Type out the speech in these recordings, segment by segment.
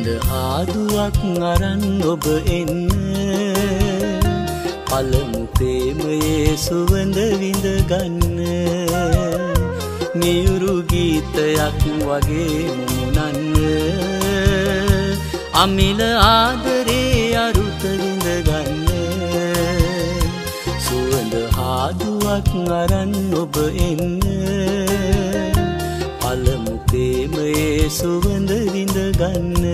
සුවඳ ආදුවක් අරන් ඔබ එන්න පළමු ප්‍රේමයේ සුවඳ විඳ ගන්න නියුරු ගීතයක් වගේ මුමුණන්න අමිල ආදරේ අරුත විඳ ගන්න සුවඳ ආදුවක් අරන් ඔබ එන්න පළමු ප්‍රේමයේ සුවඳ විඳ ගන්න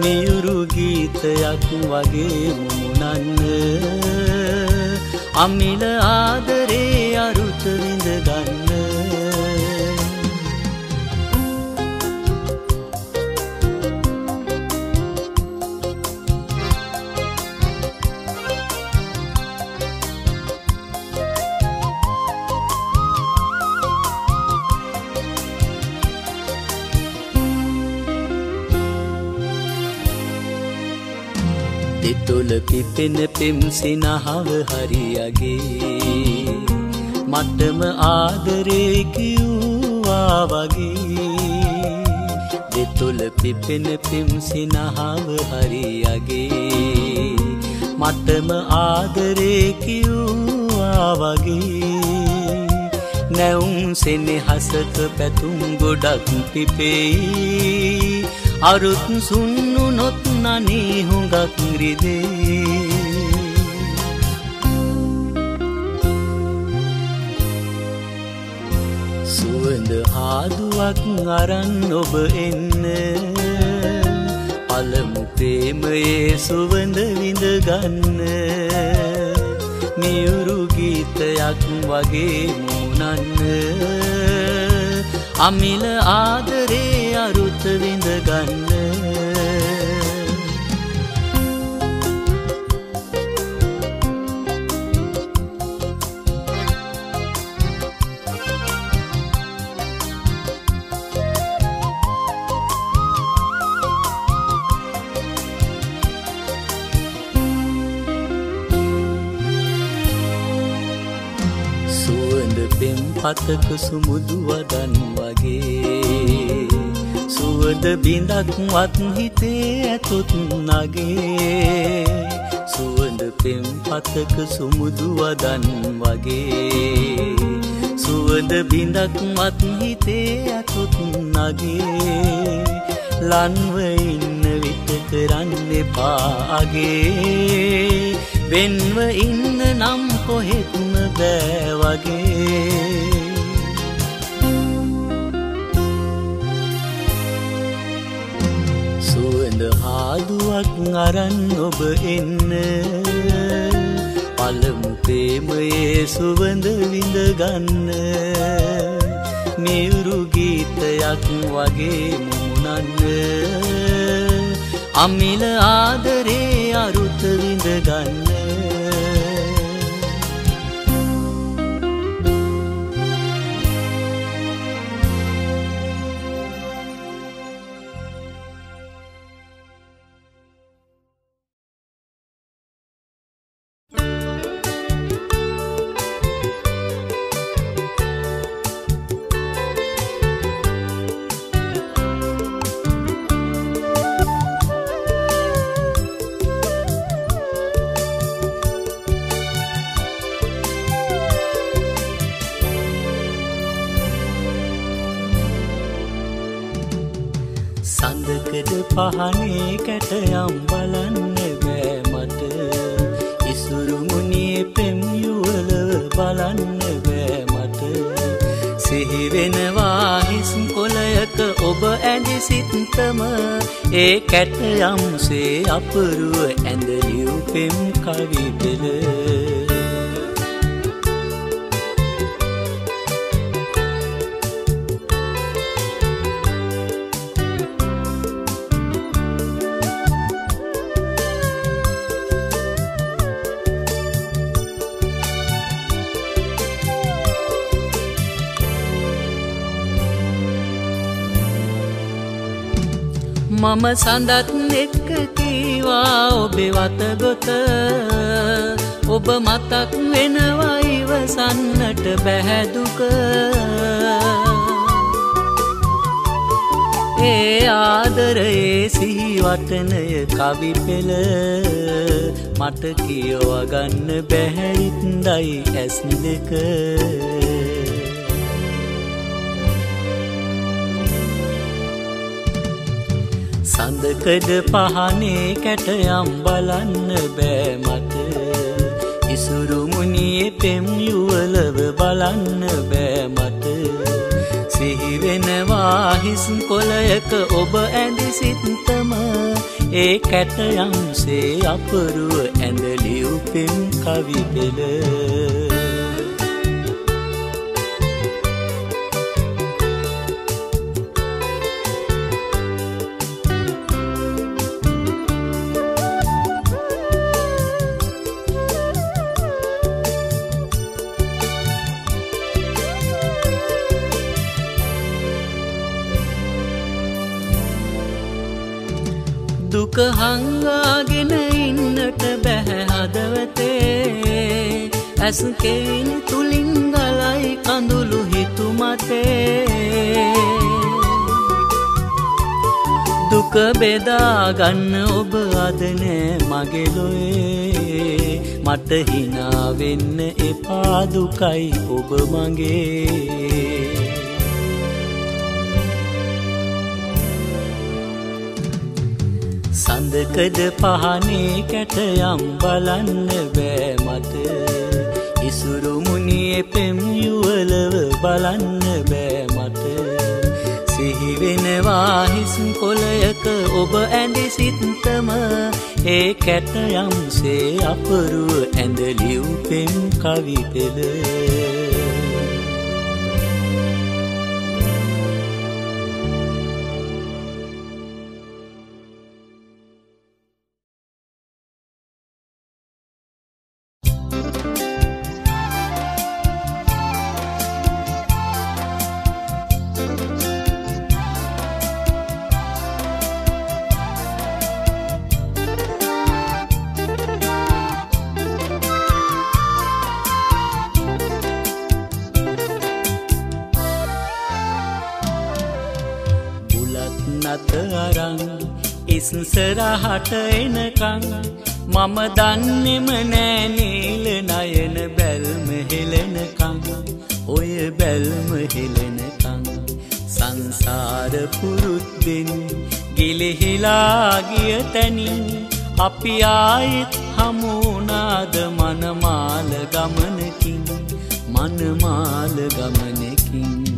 නියුරු ගීතයක් වගේ මුමුණන්න අමිල ආදරේ අරුත විඳ ගන්න දෙතොල පිපෙන පෙම් සිනහව හරියගේ මටම ආදරේ කිව්වා වගේ දෙතොල පිපෙන පෙම් සිනහව හරියගේ මටම ආදරේ කිව්වා වගේ නැවුම් සෙනෙහසක පැතුම් ගොඩක් පිපෙයි අරුත් සුන්නු නොත් නනේ හුඟක් රිදේ සුවඳ ආදුවක් අරන් ඔබ එන්න පළමු ප්‍රේමයේ සුවඳ විඳ ගන්න නියුරු ගීතයක් වගේ මුමුණන්න අමිල ආදරේ අරුත විඳ ගන්න පෙම් පතක සුමුදු වදන් වගේ සුවඳ බිඳක්වත් හිතේ ඇතොත් නගේ සුවඳ පෙම් පතක සුමුදු වදන් වගේ සුවඳ බිඳක්වත් හිතේ ඇතොත් නගේ ලන්ව ඉන්න විට කරන්න එපා අගේ වෙන්ව ඉන්න නම් කොහෙත්ම බෑ වගේ සුවඳ ආදුවක් අරන් ඔබ එන්න පළමු ප්‍රේමයේ සුවඳ විඳ ගන්න නියුරු ගීතයක් වගේ මුමුණන්න අමිල ආදරේ අරුත විඳ ගන්න සඳකඩ පහනේ කැටයම් බලන්න බෑ මට ඉසුරු මුනියේ පෙම් යුවල බලන්න බෑ මට සිහි වෙනවා හිස් කොළයක ඔබ ඇඳි සිත්තම ඒ කැටයම්සේ අපරුව ඇඳලිව් පෙම් කවි පෙළ මම සඳත් එක්ක කීවා ඔබේ වත ගොත ඔබ මතක් වෙනවා ඉවසන්නට බැහැ දුක ඒ ආදරයේ සිහිවටනය කවි පෙළ මට කියවගන්න බැහැරිත්දයි ඇස් දෙක සඳකඩ පහනේ කැටයම් බලන්න බෑ මට ඉසුරු මුනියේ පෙම් යුවලව බලන්න බෑ මට සිහිවෙනවා හිස් කොළයක ඔබ ඇඳි සිත්තම ඒ කැටයම්සේ අපරුව ඇඳලිව් පෙම් කවි පෙළ දුක හංගාගෙන ඉන්නට බැහැ හදවතේ ඇස් කෙවිනි තුලින් ගලයි කඳුළු හිතු මතේ දුක බෙදා ගන්න ඔබ අද නෑ මගේ ලොවේ මට hina වෙන්න එපා දුකයි ඔබ මගේ සඳකඩ පහනේ කැටයම් බලන්න බෑ මට ඉසුරු මුනියේ පෙම් යුවලව බලන්න බෑ මට සිහිවෙනවා හිස් කොළයක ඔබ ඇඳි සිත්තම ඒ කැටයම්සේ අපරුව ඇඳලිව් පෙම් කවි පෙළ ඉස්සරහට එනකං මම දන්නෙම නෑ නීල නයන බැල්ම හෙලෙනකං ඔය බැල්ම හෙලෙනකං සංසාර පුරුද්දෙන් ගිලිහිලා ගිය තැනින් අපි ආයෙත් හමු වුණාද මනමාල ගමනකින් මනමාල ගමනකින්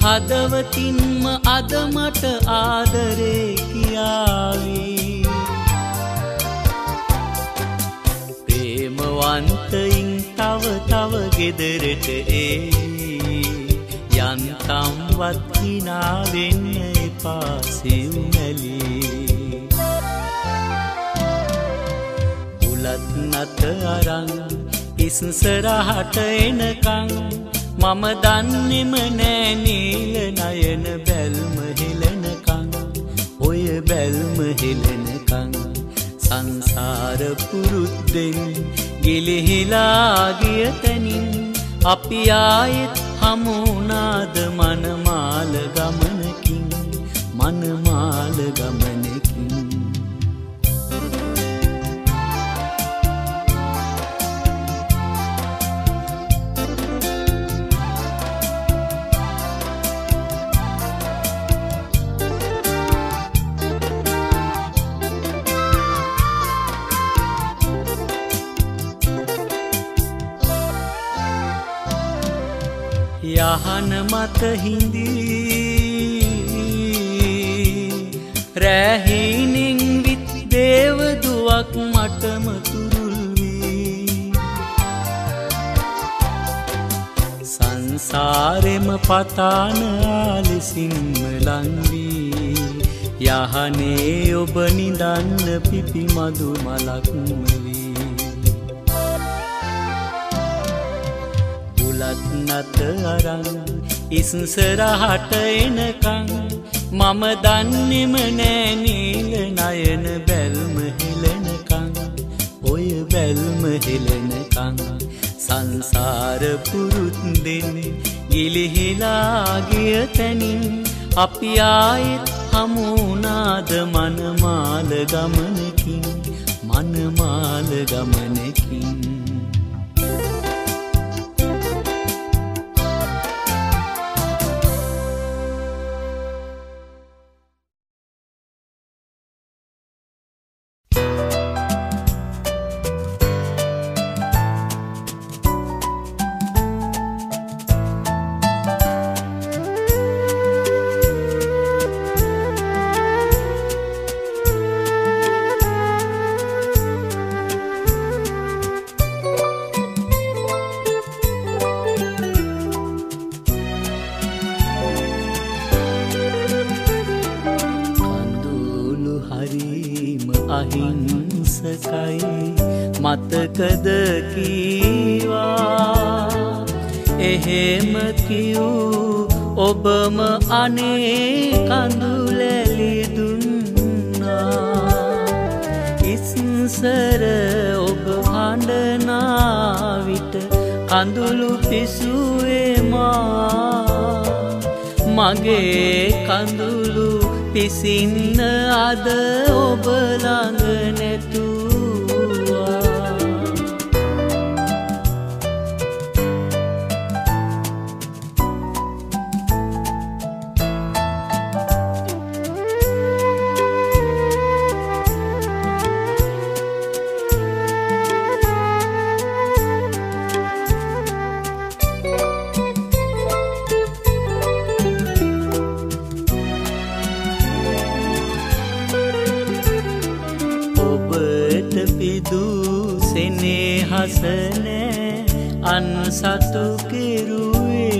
හදවතින්ම අද මට ආදරේ කියාවි ප්‍රේමවන්තයින් තව තව ගෙදරට ඒවි යන්තම්වත් හිනා වෙන්න එපා සිව්මැලි බුලත් නත අරන් ඉස්සරහට එනකං මම දන්නෙම නෑ නීල නයන බැල්ම හෙලෙනකං ඔය බැල්ම හෙලෙනකං සංසාර පුරුද්දෙන් ගිලිහිලා ගිය තැනින් අපි ආයෙත් හමු වුණාද මනමාල ගමනකින් මනමාල ගමනකින් යහන මත හිඳී රැහිනින් විත් දේවදුවක් මටම තුරුල් වී සංසාරෙම පතාන ආලෙසින්ම ලං වී යහනේ ඔබ නිදන්න පිපි මදු මලක්ම වී බුලත් නත අරන් ඉස්සරහට එනකන් මම දන්නෙම නෑ නීල නයන බැල්ම හෙලනකන් ඔය බැල්ම හෙලනකන් සංසාර පුරුද්දෙන් ගිලිහිලා ගිය තැනින් අපි ආයෙත් හමුනාද මනමාල ගමනකින් මනමාල ගමනකින් අහිංසකයි මතකද කීවා එහෙම කියූ ඔබම අනේ කඳුලැලි දුන්නා ඉස්සර ඔබ හඬනා විට කඳුළු පිසුවේ මා මගේ කඳුළු පිසින්න අද ඔබ ළඟ නැතුවා සෙනෙහසනෑ අන්සතු කෙරුවේ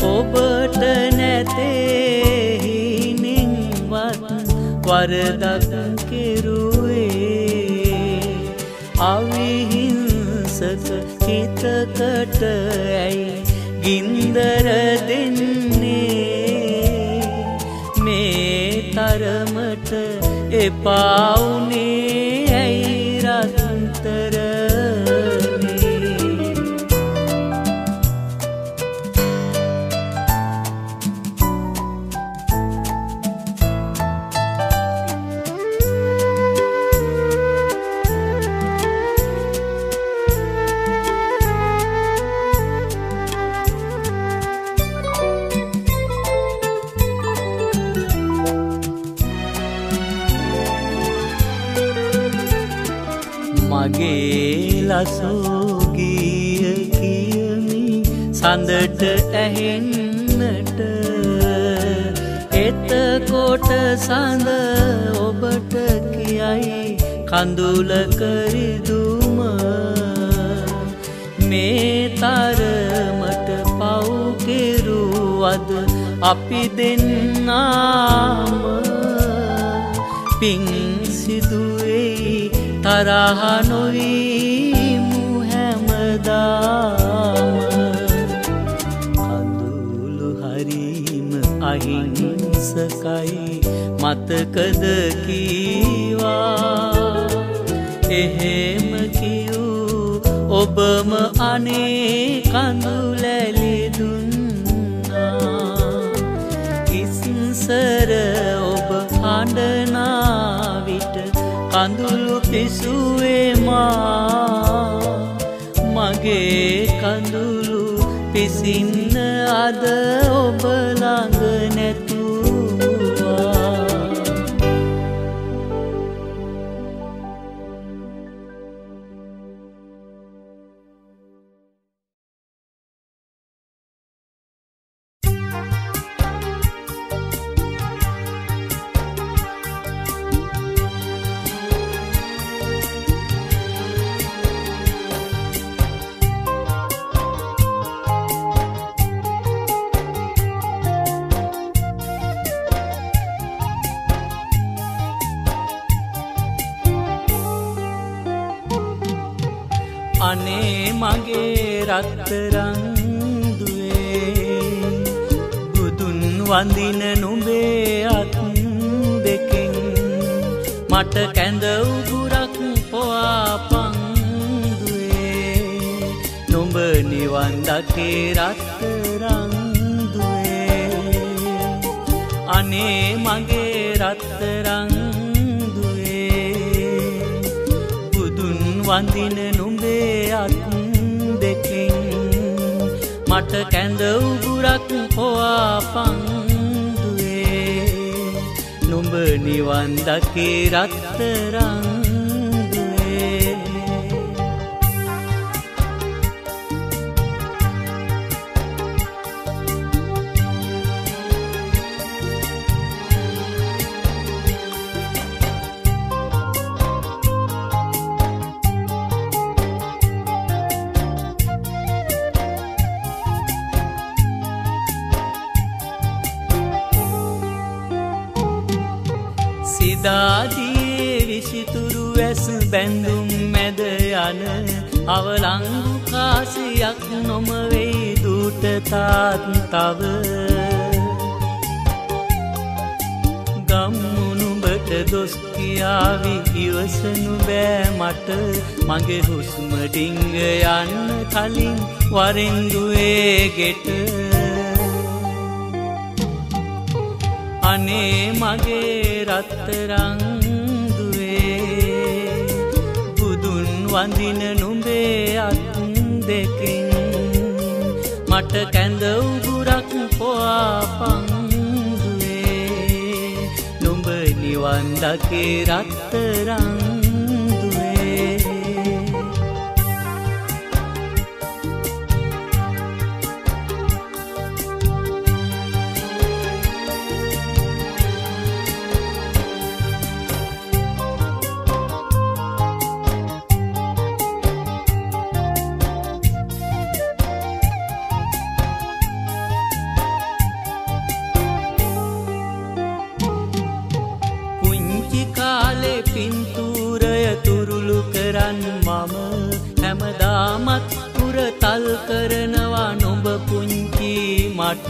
ඔබට නැතේ හිනින්වත් වරදක් කෙරුවේ අවිහිංසක හිතකට ඇයි ගින්දර දෙන්නේ මේ තරමට එපා වුනේ ඇයි මගේ ලසෝගිය කියමි සඳට ඇහෙන්නට එතකොට සඳ ඔබට කියයි කඳුල කරිදුම මේ තරමට පව් කෙරුවද අපි දෙන්නාම පින් සිදුවෙයි තරහ නොවීමු හැමදාම කඳුළු හරිම අහිංසකයි මතකද කීවා එහෙම කියූ ඔබම අනේ කඳුලැලි දුන්නා ඉස්සර ඔබ හඬනා විට කඳුළු පිසුවේ මා මගේ කඳුළු පිසින්න අද ඔබ ළඟ නැතුවා රත්තරන් දුවේ බුදුන් වඳින නුඹේ අත් දෙකෙන් මට කැඳ උගුරක් පොආපන් දුවේ නුඹ නිවන් දකේ රත්තරන් දුවේ අනේ මගේ රත්තරන් වඳින නුඹේ අත් දෙකෙන් මට කැඳ උගුරක් පොආපන් දුවේ නුඹ නිවන් දකේ රත්තරන් දුවේ සිදාදියේ විසිතුරු ඇස් බැඳුම් මැද යන අවලංගු කාසියක් නොම වෙයි දුට තාත් තව ගම්මුනුඹට දොස් කියාවි ඉවසනු බෑ මට මගේ හුස්ම ඩිංග යන්න කලින් වරෙන් දුවේ ගෙට අනේ මගේ රත්තරන් දුවේ බුදුන් වඳින නුඹේ අත් දෙකෙන් මට කැඳ උගුරක් පොආපන් දුවේ නුඹ නිවන් දකේ රත්තරන් පින්තූරය තුරුළු කරන් මම හැමදාමත් පුරතල් කරනවා නොඹ පුංචි මට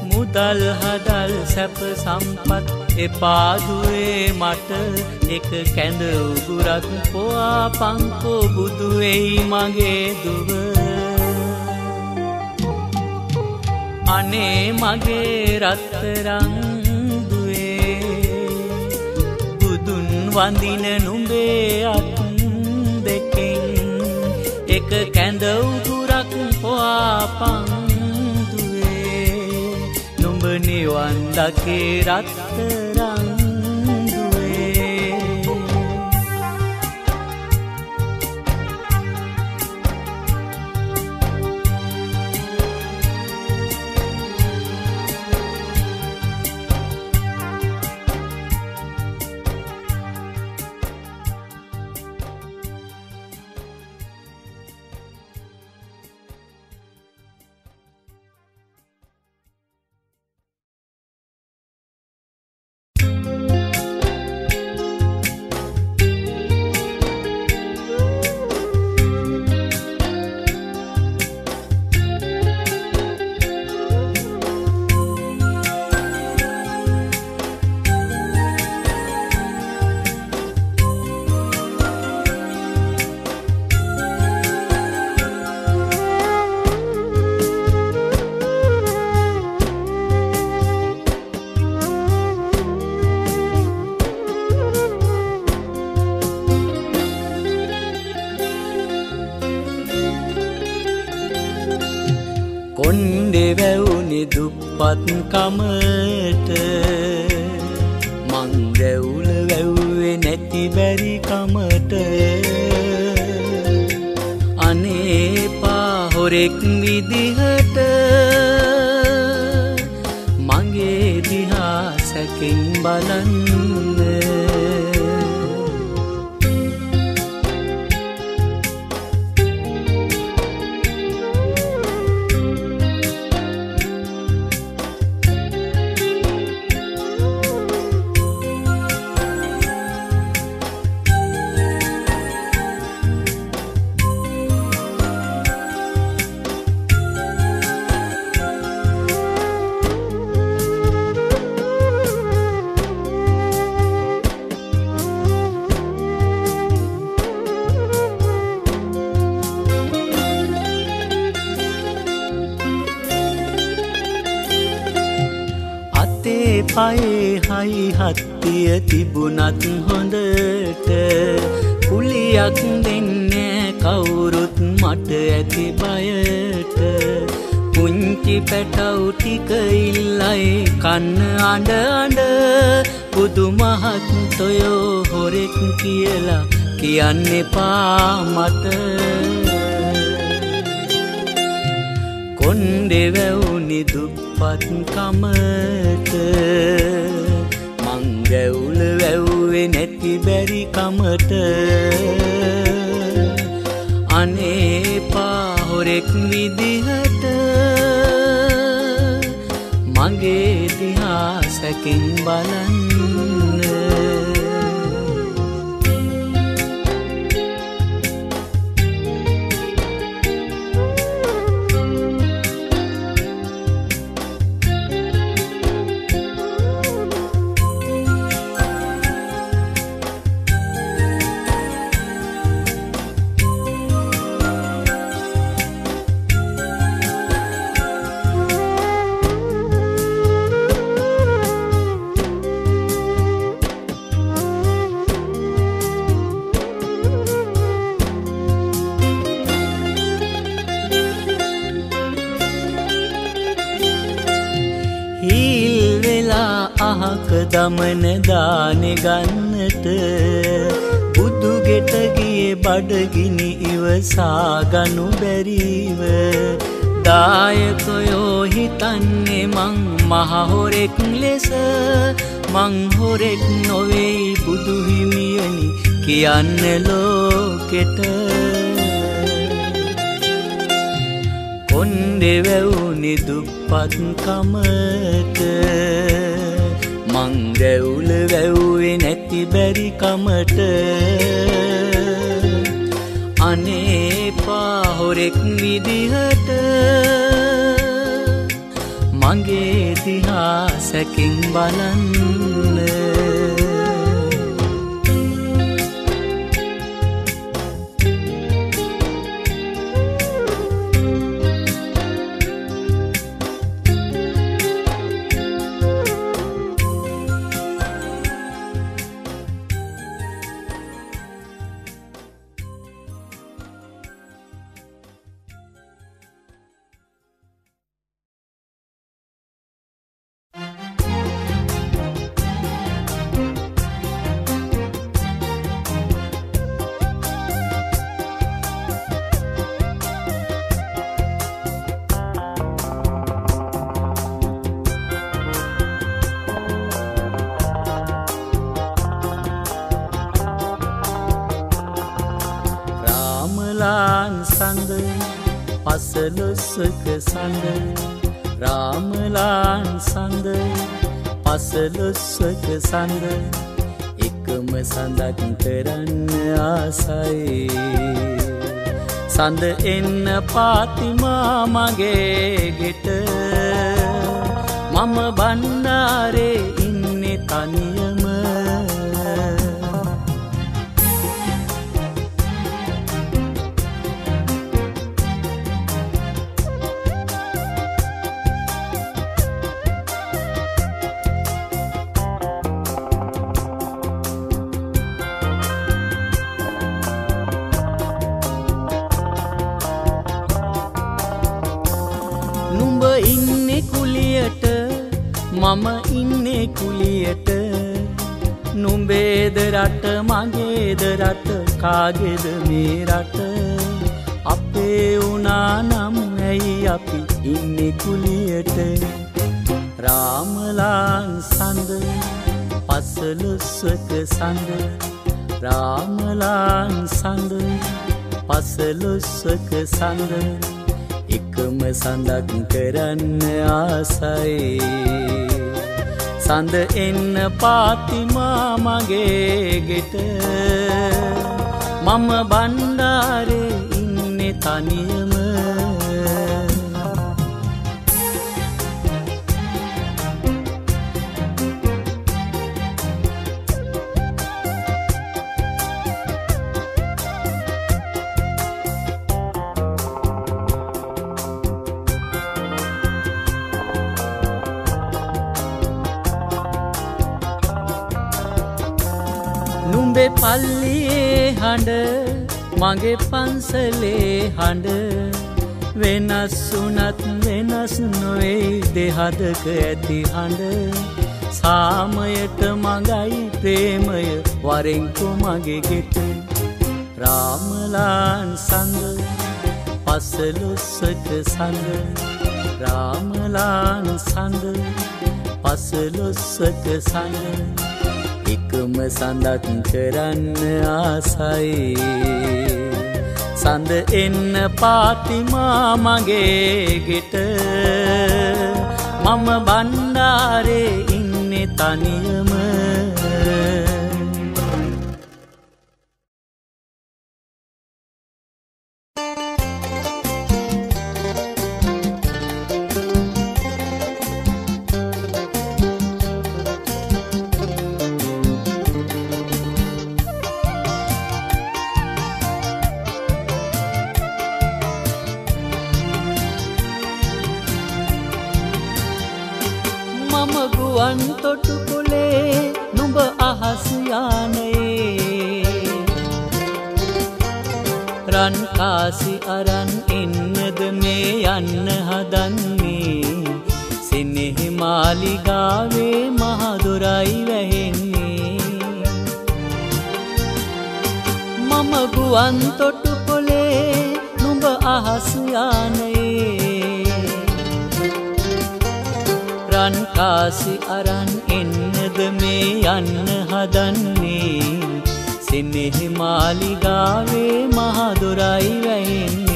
මුදල් හදල් සැප සම්පත් එපාදුවේ මට එක කැඳ උගුරක් පොආපන්කෝ බුදු වෙයි මගේ දුව අනේ මගේ රත්තරන් වඳින නුඹේ අත් දෙකෙන් එක කැඳ උගුරක් පොආපන් දුවේ නුඹ නිවන් දකේ රත්තරන් කොණ්ඩෙවැවුනි දුප්පත් කමට මං රැවුල වැව්වේ නැති බැරි කමට අනේ පාහොරෙක් විදිහට මගේ දිහා සැකෙන් බලන්න මගේ පයේ හයි හත්තිය තිබුණත් හොඳට කුලියක් දෙන්නේ කවුරුත් මට ඇති බයට පුංචි පැටව් ටික ඉල්ලයි කන්න අඬ අඬ බුදුමහත්තුයෝ හොරෙක් කියලා කියන්න එපා මට කොණ්ඩේ වැවුනි දුප්පත් කමට මං ගැවුල වැව්වේ නැති බැරි කමට අනේ පා හොරෙක් විදිහට මගේ දිහා සැකින් බලන්න දමන දානෙ ගන්නට බුදු ගෙට ගියේ බඩගිනි ඉවසා ගනු බැරිව දායකයෝ හිතන්නේ මං මහ හොරෙක් ලෙස මං හොරෙක් නොවේයි බුදු හිමියනි කියන්න ලෝකෙට කොණ්ඩේ වැවුනි දුප්පත් කමට මං ගැවුල වැව්වේ නැති බැරි කමට අනේ පා හොරෙක් විදිහට මගේ දිහා සැකින් බලන්න පසළොස්වක සඳ රාමලාන් සඳ පසළොස්වක සඳ එකම සඳක් කරන්න ආසයි සඳ එන්න පාතිමා මගේ ගෙට මම බණ්ඩාරේ ඉන්නේ තනියම මම ඉන්නේ කුලියට නුඹේද රට මගේද රට කාගේද මේ රට අපේ වුණා නම් ඇයි අපි ඉන්නේ කුලියට රාමලාන් සඳ පසළොස්වක සඳ රාමලාන් සඳ පසළොස්වක සඳ එකම සඳක් කරන්න ආසයි සඳ එන්න පාතිමා මගේ ගෙට මම බණ්ඩාරේ ඉන්නේ තනියම උඹේ පල්ලියේ හඬ මගේ පන්සලේ හඬ වෙනස් වුණත් වෙනස් නොවේ දෙහදක ඇති හඬ සාමයට මගයි ප්‍රේමය වරෙන්කු මගේ ගෙට රාමලාන් සඳ පසළොස්වක සඳ රාමලාන් සඳ පසළොස්වක සඳ එකම සඳක් කරන්න ආසයි සඳ එන්න පාතිමා මගේ ගෙට මම බණ්ඩාරේ ඉන්නේ තනියම තොටුපොලේ නුඹ අහස් යානයේ රන් කාසි අරන් එන්නද මේ යන්න හදන්නේ සෙනෙහි මාලිගාවේ මහදොරයි වැහෙන්නේ මම ගුවන් තොටුපොලේ නුඹ අහස් යානයේ රන් කාසි අරන් එන්නද මේ යන්න හදන්නේ සෙනෙහි මාලිගාවේ මහදොරයි වැහෙන්නේ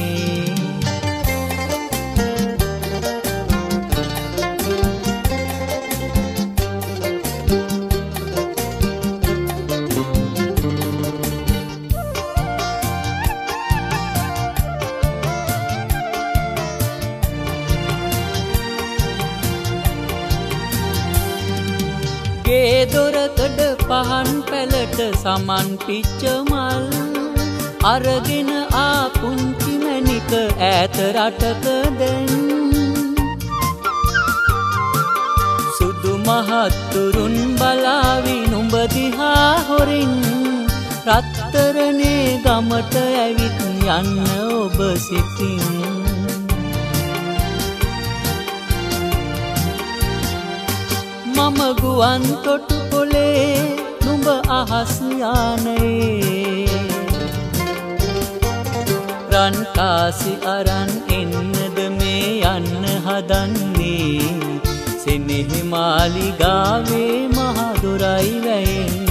ගේ දොරකඩ පහන් පැලට සමන් පිච්ච මල් අරගෙන ආපුංචි මැණික ඈත රටක දැන් සුදු මහත්තුරුන් බලාවි නුඹ දිහා හොරින් රත්තරනේ ගමට ඇවිත් යන්න ඔබ සිතින් මම ගුවන් තොටුපොලේ නුඹ අහස් යානයේ රන් කාසි අරන් එන්නද මේ යන්න හදන්නේ සෙනෙහි මාලිගාවේ මහදොරයි වැහෙන්නේ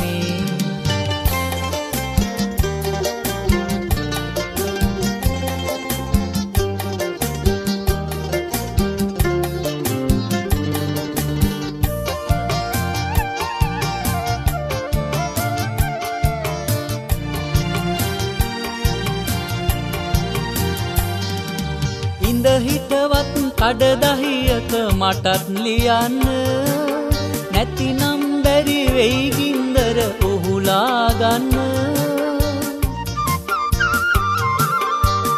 හිතවත් කඩදහියක මටත් ලියන්න නැතිනම් බැරි වෙයි ගින්දර උහුලා ගන්න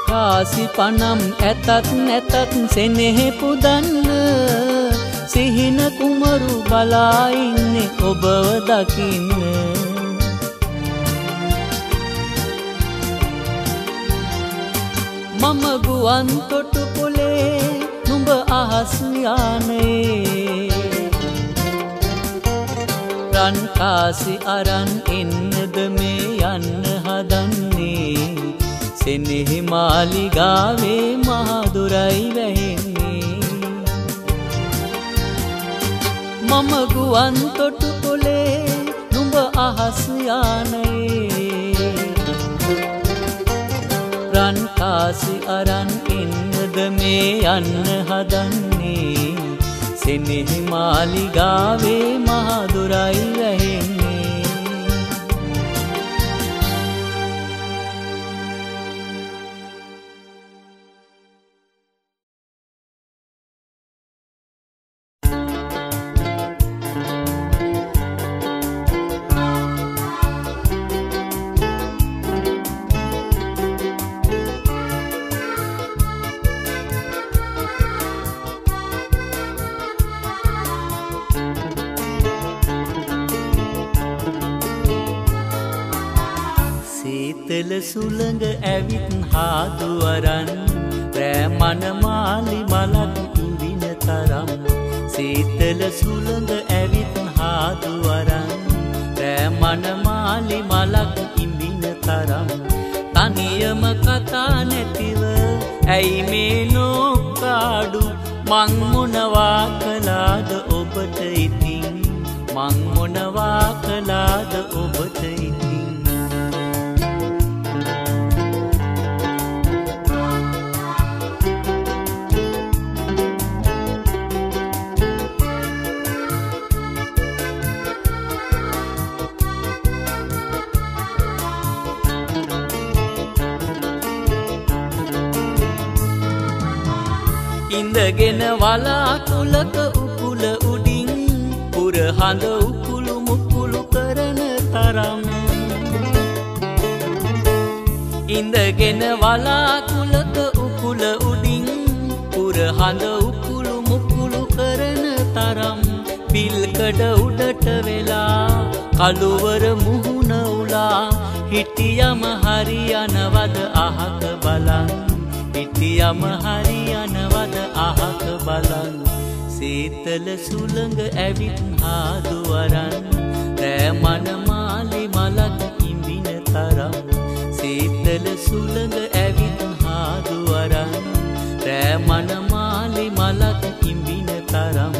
කාසි පනම් ඇතත් නැතත් සෙනෙහ පුදන්න සිහින කුමරු බලා ඉන්නේ ඔබව දකින්න මම ගුවන් තොටුපොලේ නුඹ අහස් යානයේ රන් කාසි අරන් එන්නද මේ යන්න හදන්නේ සෙනෙහි මාලිගාවේ මහදොරයි වැහෙන්නේ මම ගුවන් තොටුපොලේ නුඹ අහස් යානයේ රන් කාසි අරන් එන්නද මේ යන්න හදන්නේ සෙනෙහි මාලිගාවේ මහදොරයි වැහෙන්නේ සීතල සුළඟ ඇවිත් හාදු අරන් රෑ මනමාලි මලක් ඉඳින තරම් සීතල සුළඟ ඇවිත් හාදු අරන් රෑ මනමාලි මලක් ඉඳින තරම් තනියම කතා නැතිව ඇයි මේ නෝකාඩු මං මොනවා කළාද ඔබට ඉතින් මං මොනවා කළාද ඔබට ඉතින් ඉඳගෙන වලාකුලක උකුල උඩින් පුරහඳ උකුළු මුකුළු කරන තරම් ඉඳගෙන වලාකුලක උකුල උඩින් පුරහඳ උකුළු මුකුළු කරන තරම් පිල්කඩ උඩට වෙලා කළුවර මුහුණ උලා හිටියම හරියනවද අහක බලන් හිටියම හරියනවද අහක බලන් සීතල සුළඟ ඇවිත් හාදු අරන් රෑ මනමාලි මලක් ඉඹින තරම් සීතල සුළඟ ඇවිත් හාදු අරන් රෑ මනමාලි මලක් ඉඹින තරම්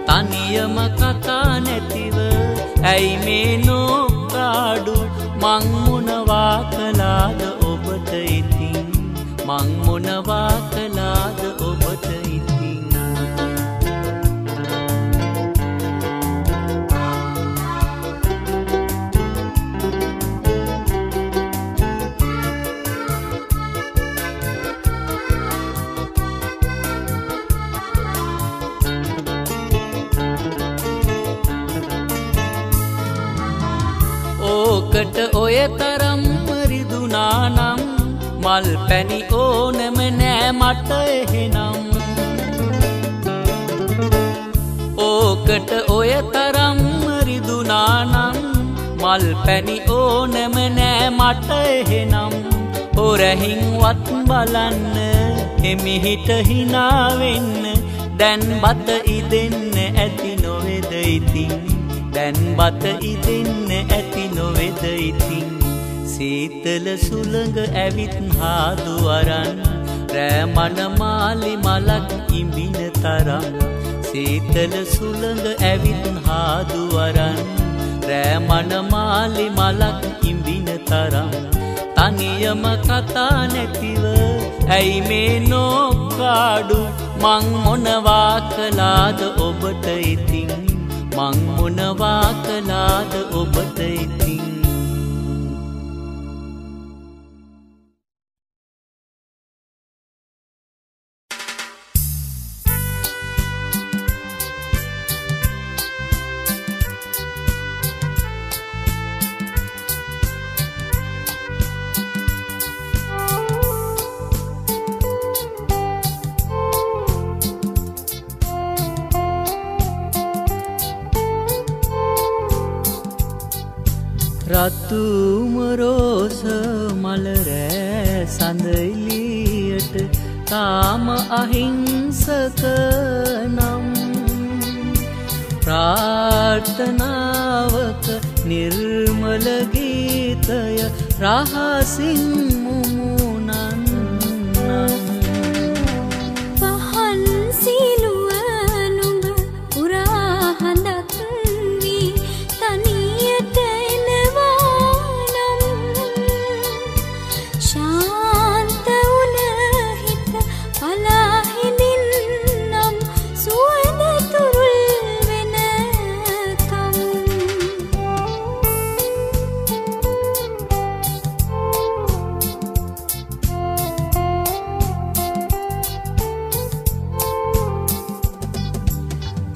තනියම කතා නැතිව ඇයි මේ නෝකාඩු මං මොනවා කළාද ඔබට ඉතින් මං මොනවා කළාද ඔබට ඉතින් ඕකට ඔය තරම් රිදුනානම් මල් පැණි ඕනෙම නෑ මට එහෙනම් ඕකට ඔය තරම් රිදුනානම් මල් පැණි ඕනෙම නෑ මට එහෙනම් හොරහින්වත් බලන්න එමිහිට හිනා වෙන්න දැන් බත ඉදෙන්න ඇති නොවේද ඉතින් දැන් බත ඉදෙන්න ඇති නොවේද ඉතින් සීතල සුළඟ ඇවිත් හාදු අරන් රෑ මනමාලි මලක් ඉඹින තරම් සීතල සුළඟ ඇවිත් හාදු අරන් රෑ මනමාලි මලක් ඉඹින තරම් තනියම කතා නැතිව ඇයි මේ නෝකාඩු මං මොනවා කළාද ඔබට ඉතින් මං මොනවා කළාද ඔබට ඉතින් රතුම රෝස මල රෑ සඳලියට තාම අහිංසක නම් ප්‍රාර්ථනාවක නිර්මල ගීතය රහසින් මුමුණන් පහන් සිලුව නුඹ පුරා හඳක් වී තනියට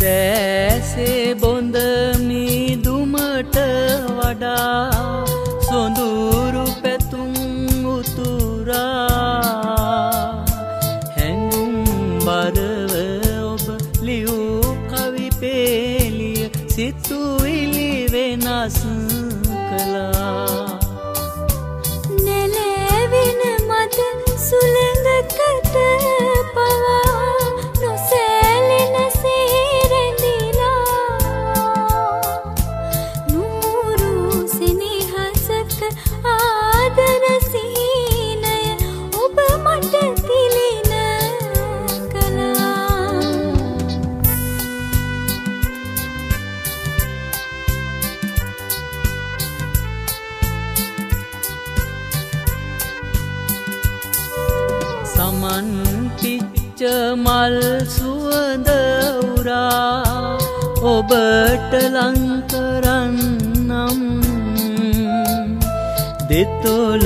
දැසේ බොඳ මිදුමට වඩා සොඳුරු පැතුම් උතුරා හැඟුම් බරව ඔබ ලියූ කවි පේලිය සිතුවිලි වෙනස් කළා මල් සුවඳ උරා ඔබට ලං කරන්නම් දෙතොල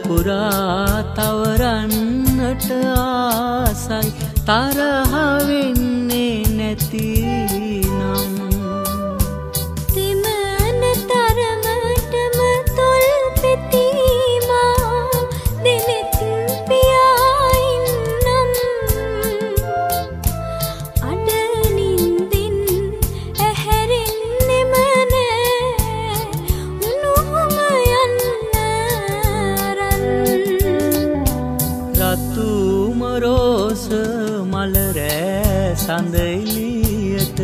පුරා තවරන්නට ආසයි තරහ වෙන්නේ නැතිනම් තිමන තරමටම තොල් පෙතීමා දෙනෙත් පියායින්නම් අඩ නින්දින් ඇහැරෙන්නෙම නෑ උණුහුම යන්න රන් රතු මොරෝස මල රෑ සඳ එළියට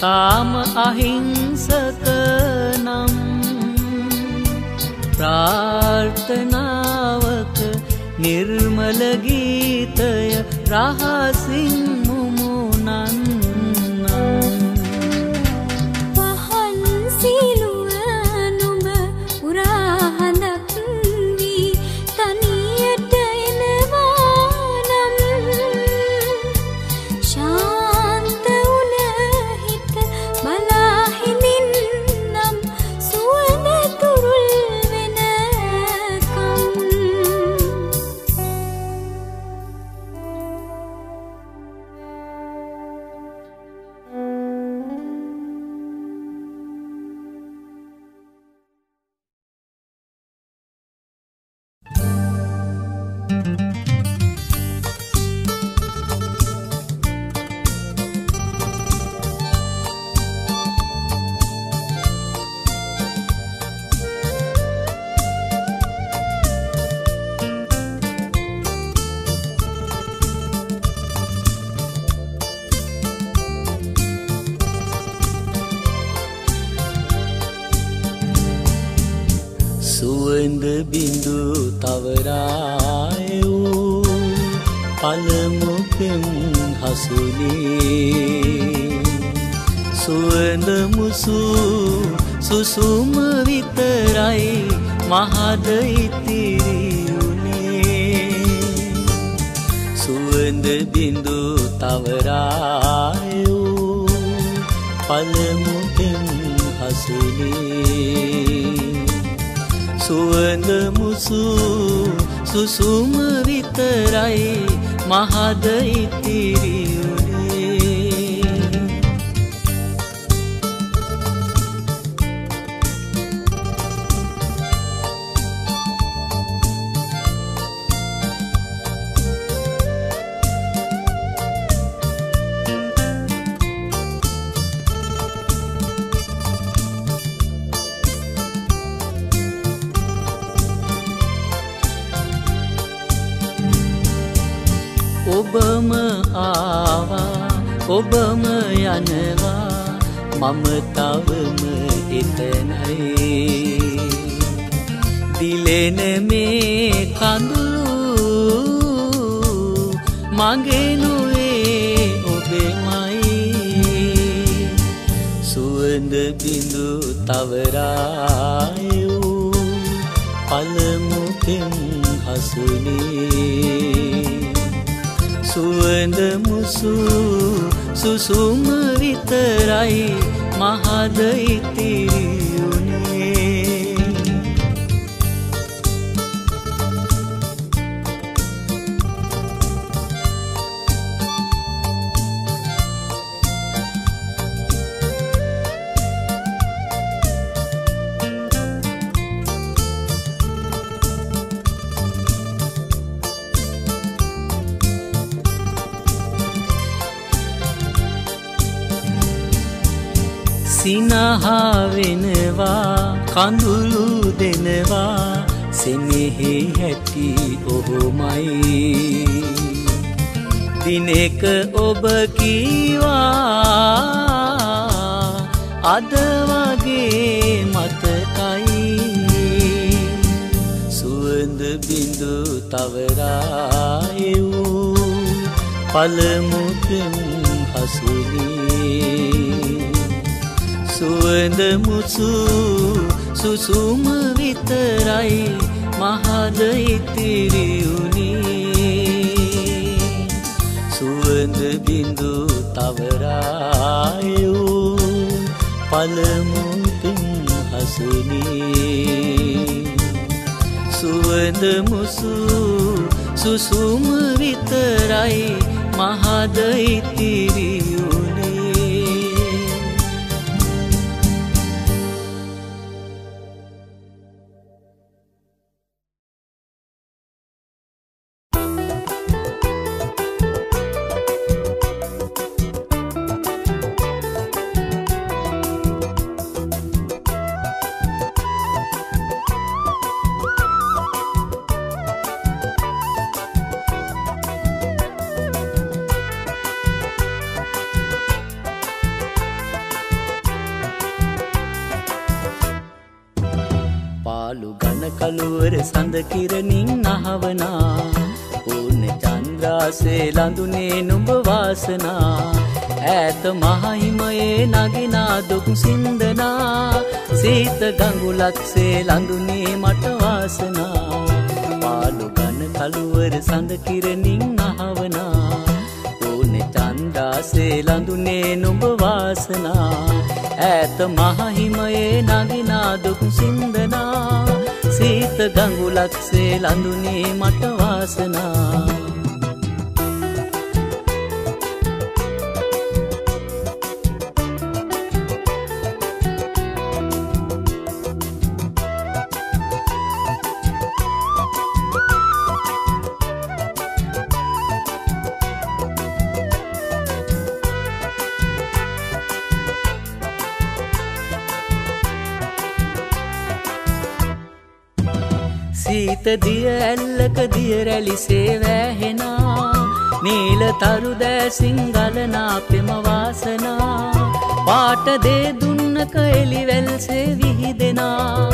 තාම අහිංසක නම් ප්‍රාර්ථනාවක නිර්මල ගීතය රහසින් මුමුණන්නම් පහන් සිලුව නුඹ උරා හඳක් වී තනියට එනවා නම් ශාන්ත උන හිත බලා හිඳින්නම් සුවඳ තුරුල් වෙනකම් සුවඳ බිඳු තවරාය වූ පළමු පෙම් හසුනේ සුවඳ මුසු සුසුම විතරයි මහද ඉතිරි උනේ සුවඳ බිඳු තවරාය වූ පළමු පෙම් හසුනේ සුවඳ මුසු සුසුම විතරයි මහද ඉතිරි උනේ ඔබම ආවා ඔබම යනවා මම තවම එතනයි දිලෙන මේ කඳුළු මගේ නොවේ ඔබෙමයි සුවඳ බිඳු තවරාය වූ පළමු පෙම් හසුනේ සුවඳ මුසු සුසුම විතරයි මහද ඉතිරි උනේ සිනහා වෙනවා කඳුළු දෙනවා සෙනෙහි හැටි ඔහොමයි දිනක ඔබ කීවා අද වගේ මතකයි සුවඳ බිඳු තවරාය වූ පළමු පෙම් හසුනේ සුවඳ මුසු සුසුම විතරයි මහද ඉතිරි උනේ සුවඳ සුවඳ බිඳු තවරායූ පළමු හසුනී සුවඳ මුසු සුසුම විතරයි මහද ඉතිරියුනේ. කළුවර සඳ කිරණින් අහවනා පූර්ණ චන්ද්‍රාසේ ලඳුනේ නුඹ වාසනා ඈත මහහිමයේ නගිනා දුක් සින්දනා සීත ගඟුලක්සේ ලඳුනේ මට වාසනා පාළු ඝන කළුවර සඳ කිරණින් අහවනා පූර්ණ චන්ද්‍රාසේ ලඳුනේ නුඹ වාසනා ඈත මහහිමයේ නගිනා දුක් සින්දනා සීත ගඟුලක්සේ ලඳුනේ මට වාසනා. සීත දිය ඇල්ලක දිය රැලිසේ වැහෙනා නීල තරු දැසින් ගලනා පෙම වාසනා පාට දේ දුන්නක එලිවැල්සේ විහිදෙනා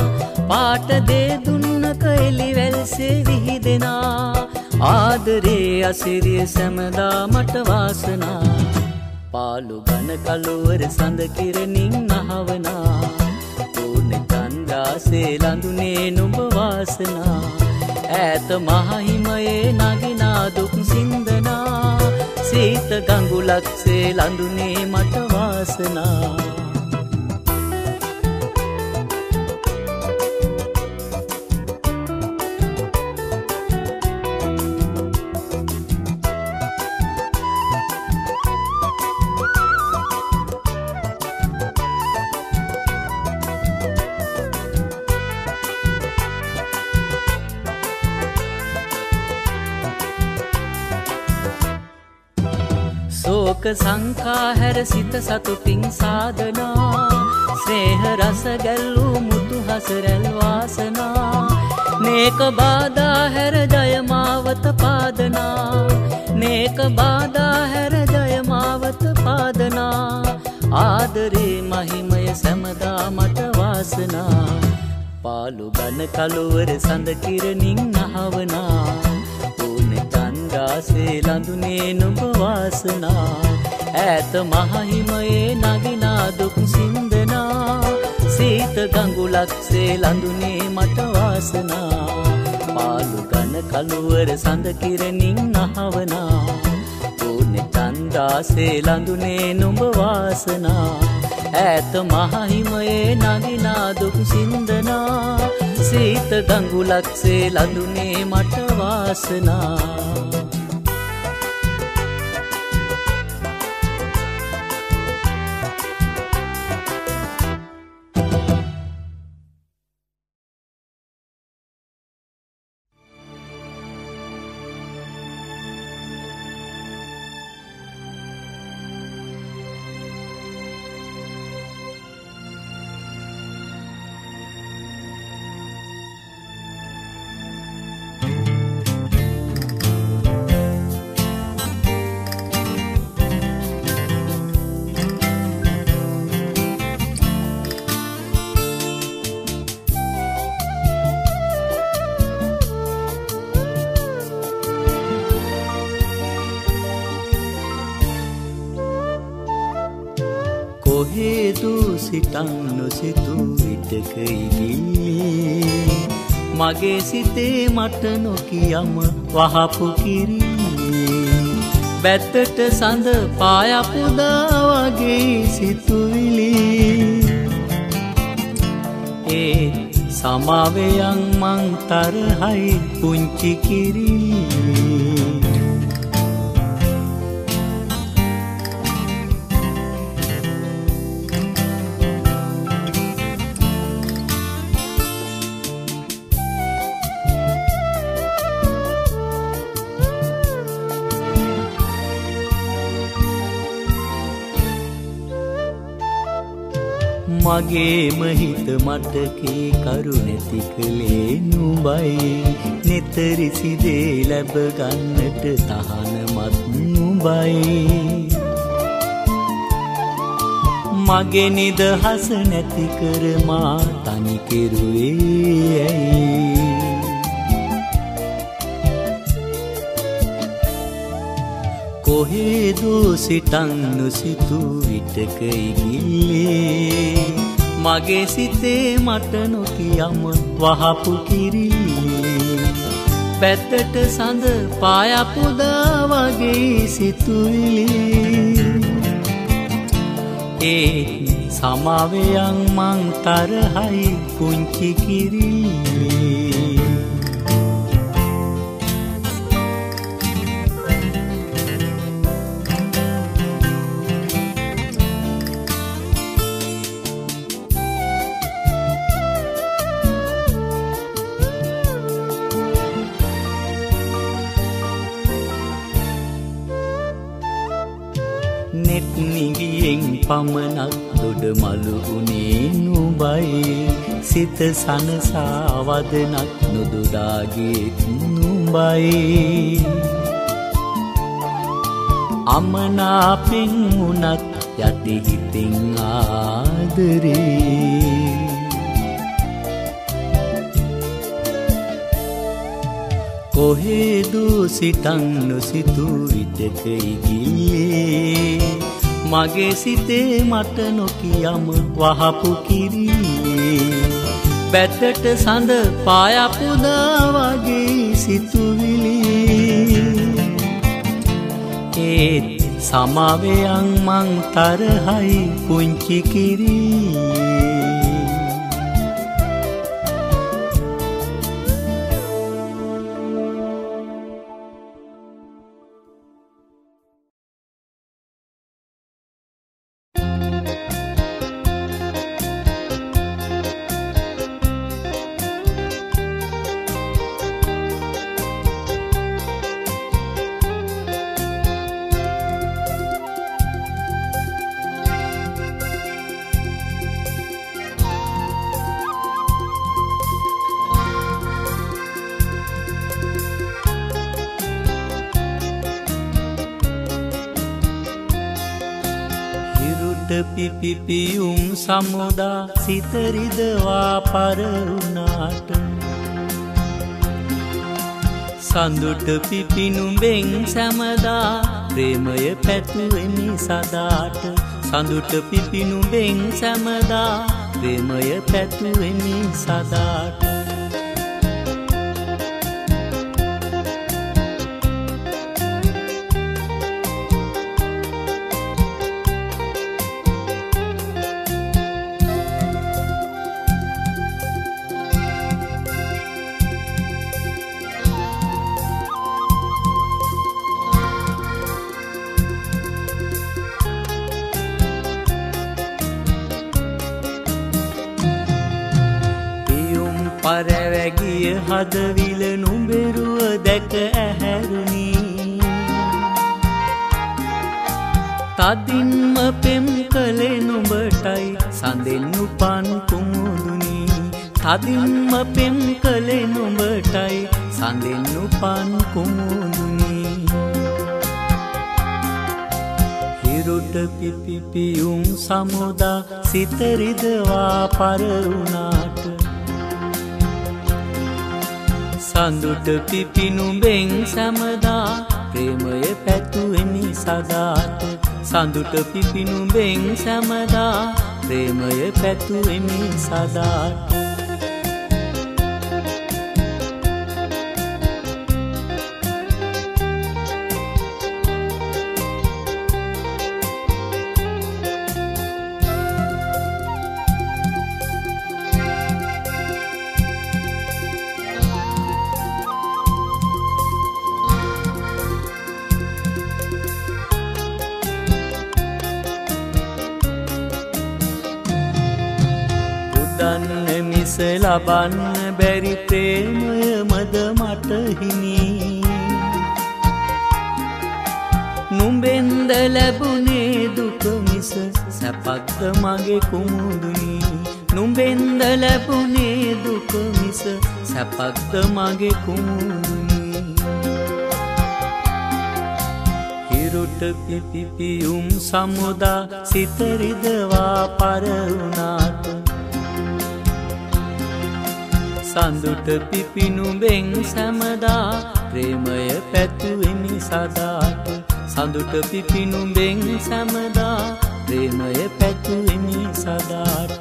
පාට දේ දුන්නක එලිවැල්සේ විහිදෙනා ආදරේ අසිරිය සැමදා මට වාසනා පාළු ඝන කළුවර සඳ කිරණින් අහවනා සේ ලඳුනේ නුඹ වාසනා ඈත මහහිමයේ නගිනා දුක් සින්දනා සීත ගඟුලක්සේ ලඳුනේ මට වාසනා. ශෝක සංකා හැර සිත සතුටින් සාදනා ස්නේහ රස ගැල්ලූ මුතු හසරැල් වාසනා නේක බාධා හැර ජය මාවත පාදනා නේක බාධා හැර ජය මාවත පාදනා ආදරේ මහිමය සැමදා මට වාසනා පාළු ඝන කළුවර සඳ කිරණින් අහවනා සේ ලඳුනේ නුඹ වාසනා ඈත මහහිමයේ නගිනා දුක් සින්දනා සීත ගඟුලක්සේ ලඳුනේ මට වාසනා පාළු ඝන කළුවර සඳ කිරණින් අහවනා පූර්ණ චන්ද්‍රාසේ ලඳුනේ නුඹ වාසනා ඈත මහහිමයේ නගිනා දුක් සින්දනා සීත ගඟුලක්සේ ලඳුනේ මට වාසනා. කොහෙදු සිතන් නොසිතු විටක ඉදී මගේ සිතේ මට නොකියම වහපු කිරි බැත්තට සඳ පායපුදා වගේ සිතුවිලි ඒ සමාවයන් මං තරහයි පුංචි කිරිලි මගේම හිත මට කී කරු නැති කලේ නුඹයි නිතරිසි දේ ලැබ ගන්නට තහනමත් නුඹයි මගේ නිදහස නැති කර මා තනි කෙරුවේ ඇයි කොහෙදෝ සිතන් නොසිතූ විටක ඉගිල්ලේ මගේ සිතේ මට නොකියම වහපු කිරිල්ලේ පැත්තට සඳ පායපුදා වගේ සිතුවිලි ඒ සමාවයන් මං තරහයි පුංචි කිරිල්ලේ නෙත් නිගියෙන් පමණක් දොඩ මලු උනේ නුඹයි සිත සනසා වදනක් නොදුඩාගේත් නුඹයි අමනාපෙන් උනත් යටි හිතින් ආදරේ කොහෙදෝ සිතන් නොසිතූ විටක ඉගිල්ලේ මගේ සිතේ මට නොකියම වහපු කිරිල්ලේ බැත්තට සඳ පායපුදා වගේ සිතුවිලි ඒත් සමාවයන් මං තරහයි පුංචි කිරිල්ලේ පිපිපියුම් සමුදා සිතරිදවා පරවුනාට සඳුට පිපිනුඹෙන් සැමදා ප්‍රේමය පැතුවෙමි සදාට සඳුට පිපිනුඹෙන් සැමදා ප්‍රේමය පැතුවෙමි සදාට පරවැගිය හදවිල නුඹෙරුව දැක ඇහැරුණි තදින්ම පෙම් කළේ නුඹටයි සඳෙන් උපන් කුමුදුනි තදින්ම පෙම් කළේ නුඹටයි සඳෙන් උපන් කුමුදුනි හිරුට පිපිපියුම් සමුදා සිතරිදවා පරවුනාට සඳුට පිපිනුඹෙන් සැමදා ප්‍රේමය පැතුවෙමි සදාට සඳුට පිපිනුඹෙන් සැමදා ප්‍රේමය පැතුවෙමි සදාට මිස ලබන්න බැරි ප්‍රේමය මද මට හිමි නුඹෙන්ද ලැබුණේ දුක මිස සැපක්ද මගේ කුමුදුනි නුඹෙන්ද ලැබුණේ දුක මිස සැපක්ද මගේ කුමුදුනි හිරුට පිපිපියුම් සමුදා සිත රිදවා පරවුණාට සඳුට පිපිනුඹෙන් සැමදා ප්‍රේමය පැතුවෙමි සදාට සඳුට පිපිනුඹෙන් සැමදා ප්‍රේමය පැතුවෙමි සදාට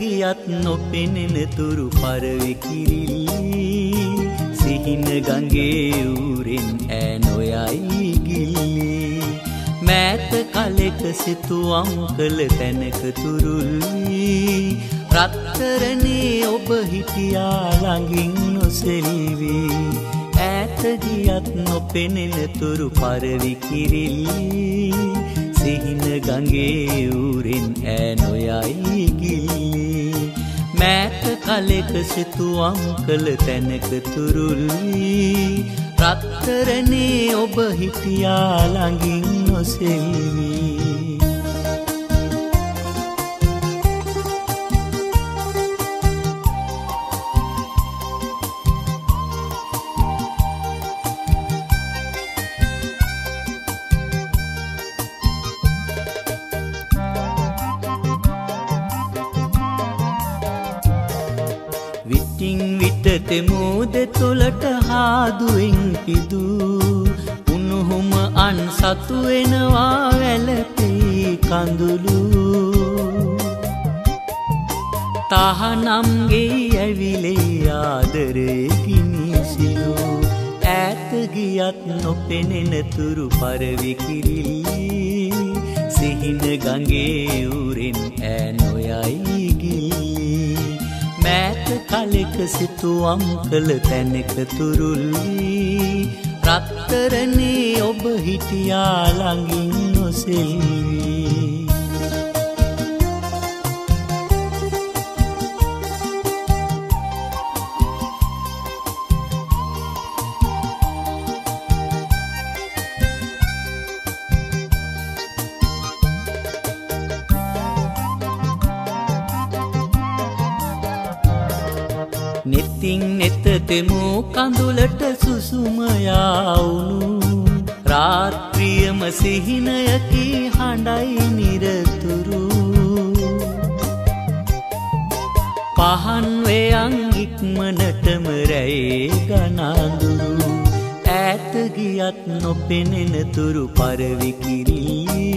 ගියත් නොපෙනෙන තුරු පරවි කිරිල්ලි සිහින ගඟේ ඌරෙන් ඈ නොයයි ගිල්ලි මෑත කලෙක සිතුවම් කළ තැනක තුරුල්ලි රත්තරනේ ඔබ හිටියා ළඟින් නොසෙල්වි ඈත ගියත් නොපෙනෙන තුරු පරවි කිරිල්ලි සිහින ගඟේ ඌරෙන් ඈ නොයයි ගිල්ලි මෑත කලෙක සිතුවම් කළ තැනක තුරුල්ලි රත්තරනේ ඔබ හිටියා ළඟින් නොසෙල්වි තෙමෝද තුළට හාදුවෙන් පිදු උණුහුම අන් සතු වෙනවා වැළපී කඳුළු තහනම්ගේ ඇවිලේ ආදරේ කිනිසිලු ඈත ගියත් නොපෙනෙන තුරු පරවි කිරිල්ලි සිහින ගඟේ ඌරෙන් ඈ නොයයි ගිල්ලි මෑත කලෙක සිතුවම් කළ තැනක තුරුල්ලි රත්තරනේ ඔබ හිටියා ළඟින් නොසෙල්වි නෙතින් නෙත තෙමෝ කඳුලට සුසුම යාවුණු රාත්‍රියම සිහිනයකි හඬයි නිරතුරු පහන් වේයන් ඉක්මනටම රැයේ ගනඳුරු ඈත ගියත් නොපෙනෙන තුරු පරවි කිරිල්ලි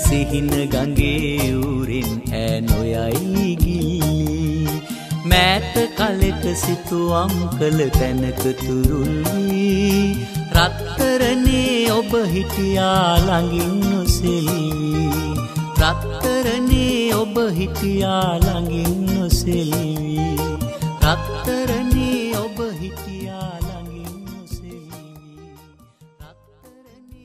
සිහින ගඟේ ඌරෙන් ඈ නොයයි ගිල්ලි මෑත කලෙක සිතුවම් කළ තැනක තුරුල්ලි රත්තරනේ ඔබ හිටියා ළඟින් නොසෙල්වි රත්තරනේ ඔබ හිටියා ළඟින් නොසෙල්වි රත්තරනේ ඔබ හිටියා ළඟින් නොසෙල්වි රත්තරනේ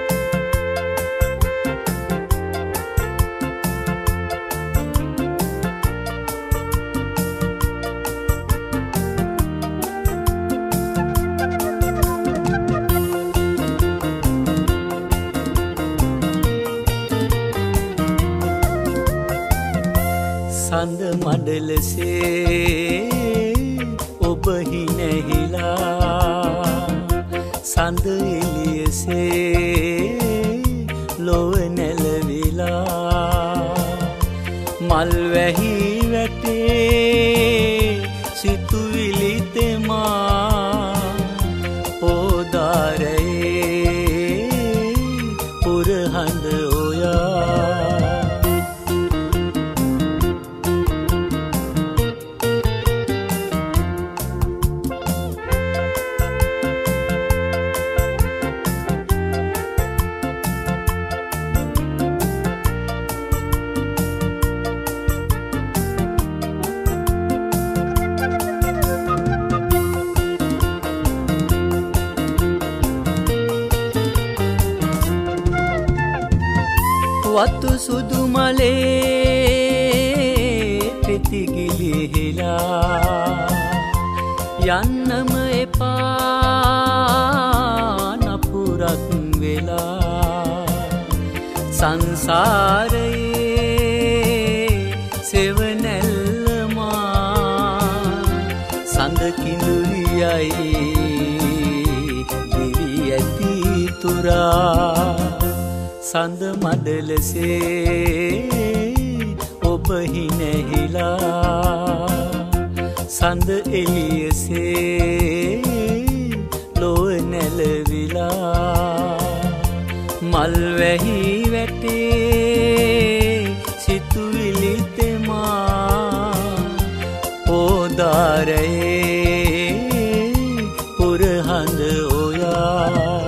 ඔබ හිටියා සඳ මඩලසේ ඔබ හිනැහිලා සඳ එළියසේ ලොව නැලවිලා මල් වැහි වැටේ සිතුවිලි තෙමා පොදාරේ පුරහඳ ඔයා වතු සුදු මලේ පෙතිගිලිහිලා යන්නම එපා නපුරක් වෙලා සංසාරයේ සෙවණැල්ලමා සඳ කිඳුරියයි දිවි ඇති තුරා සඳ මඩලසේ ඔබ හිනැහිලා සඳ එළියසේ ලොව නැලවිලා මල් වැහි වැටේ සිතුවිලි තෙමා පොදාරේ පුරහඳ ඔයා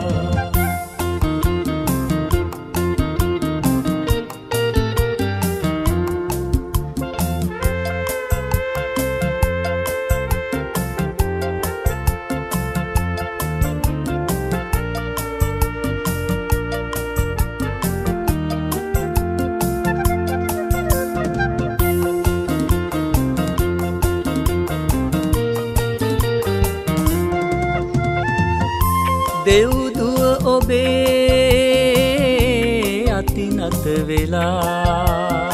දෙව්දුව ඔබේ අතිනත වෙලා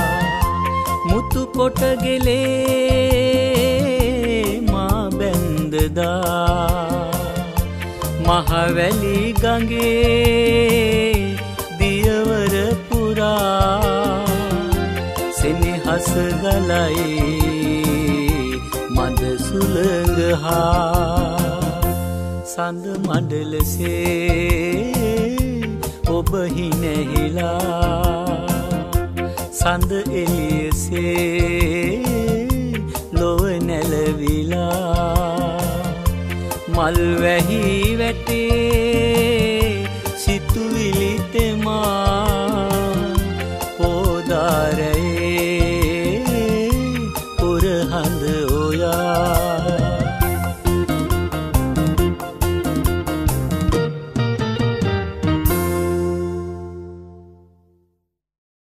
මුතු කොට ගෙලේ මා බැන්දදා මහවැලි ගඟේ දියවර පුරා සෙනෙහස ගලයි මද සුළඟ හා සඳ මඩලසේ ඔබ හිනැහිලා සඳ එළියසේ ලොව නැලවිලා මල් වැහි වැටේ